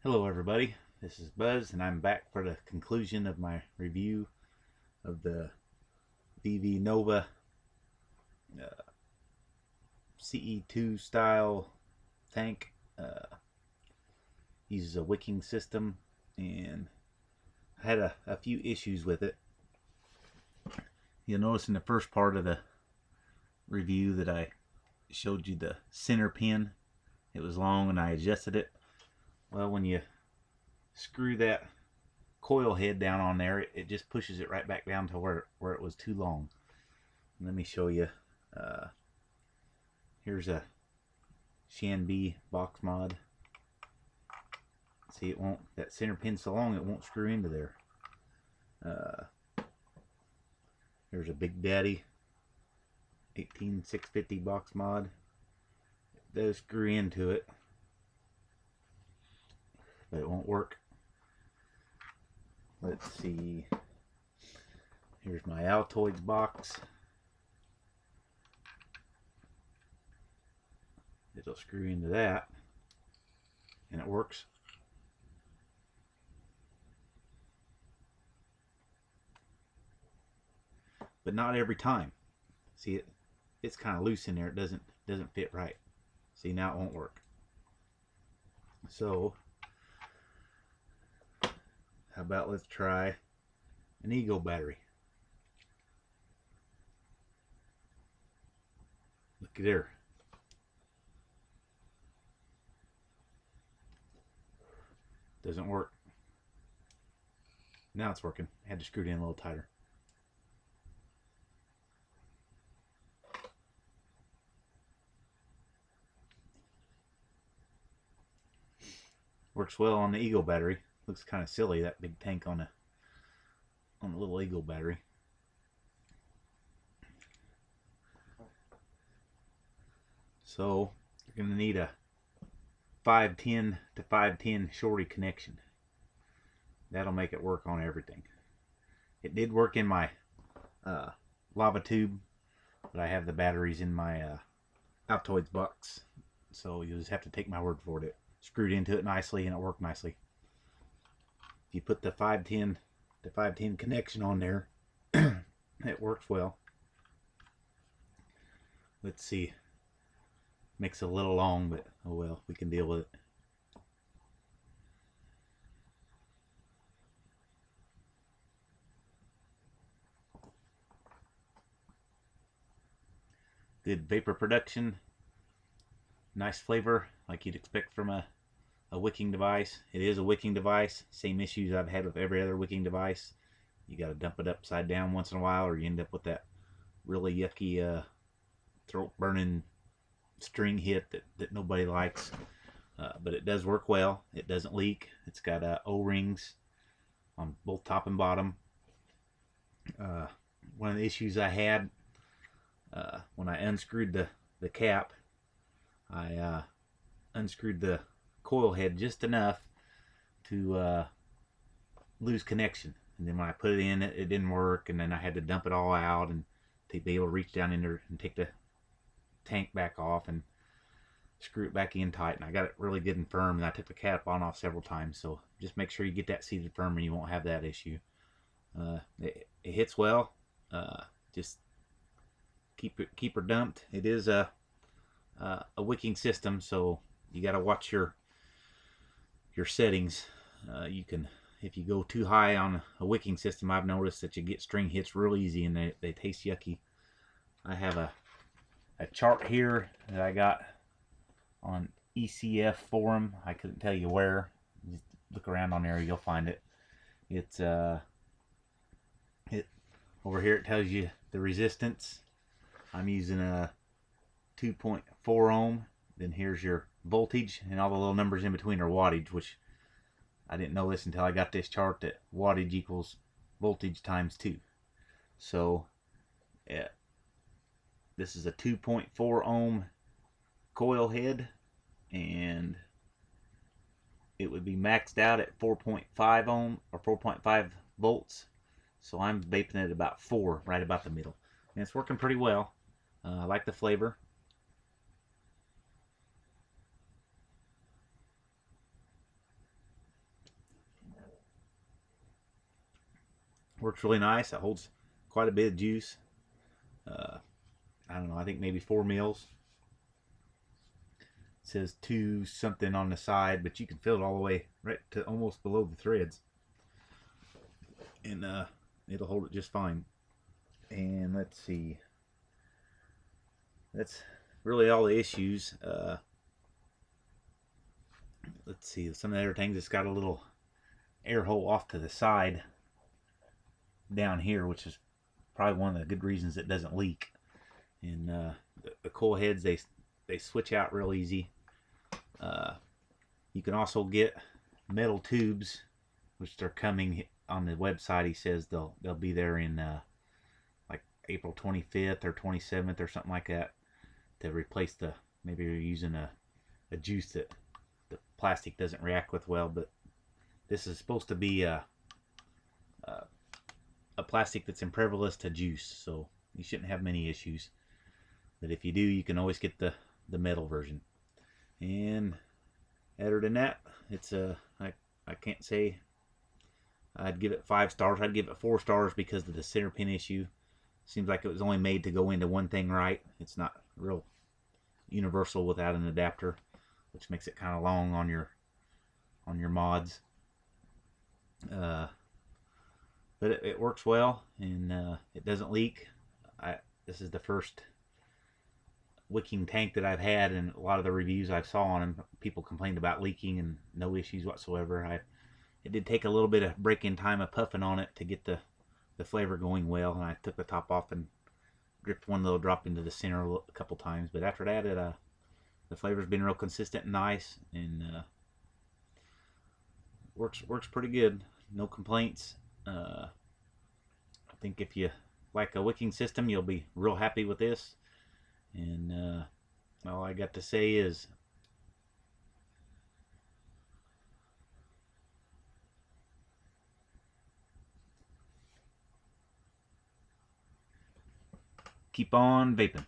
Hello everybody, this is Buzz and I'm back for the conclusion of my review of the ViVi Nova CE2 style tank. Uses a wicking system and I had a few issues with it. You'll notice in the first part of the review that I showed you the center pin. It was long and I adjusted it. Well, when you screw that coil head down on there, it just pushes it right back down to where it was too long. Let me show you. Here's a Shan box mod. See, it won't, that center pin's so long it won't screw into there. Here's a Big Daddy 18650 box mod. It does screw into it, but it won't work. Let's see. Here's my Altoids box. It'll screw into that, and it works. But not every time. See, it's kind of loose in there. It doesn't fit right. See, now it won't work. So how about let's try an Ego battery. Look at there. Doesn't work. Now it's working. I had to screw it in a little tighter. Works well on the Ego battery. Looks kind of silly, that big tank on a little Ego battery. So you're going to need a 510 to 510 shorty connection. That'll make it work on everything. It did work in my lava tube, but I have the batteries in my Altoids box, so you'll just have to take my word for it. It screwed into it nicely and it worked nicely. If you put the 510 to 510 connection on there, it works well. Let's see. Makes it a little long, but oh well, we can deal with it. Good vapor production. Nice flavor, like you'd expect from a wicking device. It is a wicking device. Same issues I've had with every other wicking device. You got to dump it upside down once in a while, or you end up with that really yucky throat burning string hit that nobody likes. But it does work well. It doesn't leak. It's got O-rings on both top and bottom. One of the issues I had when I unscrewed the cap, I unscrewed the coil head just enough to lose connection, and then when I put it in, it didn't work, and then I had to dump it all out and to be able to reach down in there and take the tank back off and screw it back in tight. And I got it really good and firm, and I took the cap on off several times. So just make sure you get that seated firm and you won't have that issue. It hits well. Just keep her dumped. It is a wicking system, so you got to watch your settings. You can, if you go too high on a wicking system, I've noticed that you get string hits real easy and they taste yucky. I have a chart here that I got on ECF forum. I couldn't tell you where. Just look around on there, you'll find it. It's over here. It tells you the resistance. I'm using a 2.4 ohm. Then here's your voltage, and all the little numbers in between are wattage, which I didn't know this until I got this chart, that wattage equals voltage times 2. So yeah, this is a 2.4 ohm coil head, and it would be maxed out at 4.5 ohm or 4.5 volts. So I'm vaping at about 4, right about the middle, and it's working pretty well. I like the flavor. works really nice. It holds quite a bit of juice. I don't know, I think maybe 4 mils. It says 2 something on the side, but you can fill it all the way right to almost below the threads, and it'll hold it just fine. And let's see, that's really all the issues. Let's see, some of the other things, it's got a little air hole off to the side down here, which is probably one of the good reasons it doesn't leak. And the coil heads, they switch out real easy. You can also get metal tubes, which they're coming on the website. He says they'll be there in like April 25th or 27th or something like that, to replace the, maybe you're using a juice that the plastic doesn't react with well. But this is supposed to be a plastic that's impervious to juice, so you shouldn't have many issues. But if you do, you can always get the metal version. And other than that, it's I can't say I'd give it 5 stars. I'd give it 4 stars because of the center pin issue. Seems like it was only made to go into one thing right. It's not real universal without an adapter, which makes it kind of long on your mods. But it works well, and it doesn't leak. This is the first wicking tank that I've had, and a lot of the reviews I saw on them, people complained about leaking, and no issues whatsoever. It did take a little bit of break-in time of puffing on it to get the flavor going well, and I took the top off and dripped one little drop into the center a couple times. But after that, the flavor's been real consistent and nice, and works pretty good. No complaints. I think if you like a wicking system, you'll be real happy with this. And all I got to say is keep on vaping.